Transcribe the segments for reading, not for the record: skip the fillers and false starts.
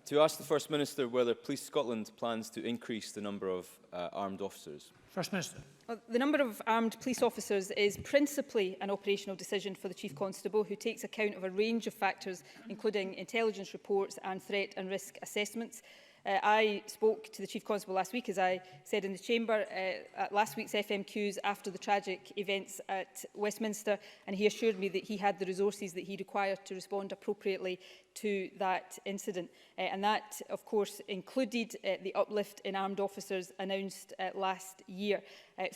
To ask the First Minister whether Police Scotland plans to increase the number of armed officers. First Minister. Well, the number of armed police officers is principally an operational decision for the Chief Constable, who takes account of a range of factors, including intelligence reports and threat and risk assessments. I spoke to the Chief Constable last week, as I said in the Chamber, at last week's FMQs after the tragic events at Westminster, and he assured me that he had the resources that he required to respond appropriately to that incident. And that, of course, included the uplift in armed officers announced last year.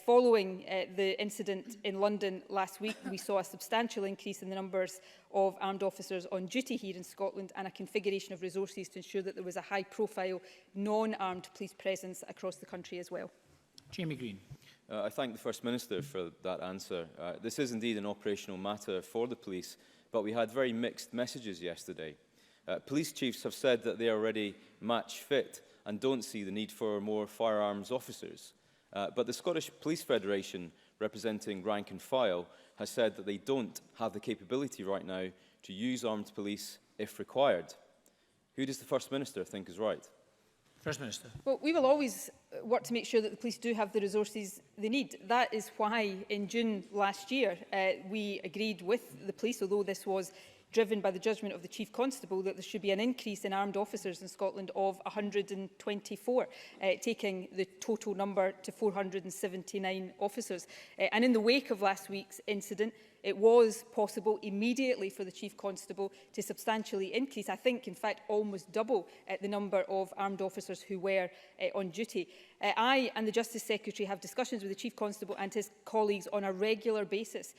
Following the incident in London last week, we saw a substantial increase in the numbers of armed officers on duty here in Scotland and a configuration of resources to ensure that there was a high-profile, non-armed police presence across the country as well. Jamie Greene. I thank the First Minister for that answer. This is indeed an operational matter for the police, but we had very mixed messages yesterday. Police chiefs have said that they are already match fit and don't see the need for more firearms officers. But the Scottish Police Federation, representing rank and file, has said that they don't have the capability right now to use armed police if required. Who does the First Minister think is right? First Minister. Well, we will always work to make sure that the police do have the resources they need. That is why in June last year we agreed with the police, although this was driven by the judgment of the Chief Constable, that there should be an increase in armed officers in Scotland of 124, taking the total number to 479 officers. And in the wake of last week's incident, it was possible immediately for the Chief Constable to substantially increase, I think, in fact, almost double the number of armed officers who were on duty. I and the Justice Secretary have discussions with the Chief Constable and his colleagues on a regular basis,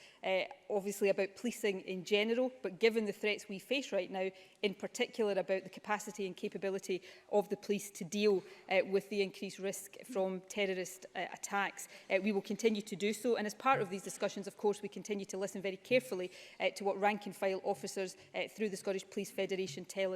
obviously about policing in general, but given the threats we face right now, in particular about the capacity and capability of the police to deal with the increased risk from terrorist attacks. We will continue to do so, and as part of these discussions, of course, we continue to listen very carefully to what rank and file officers through the Scottish Police Federation tell us.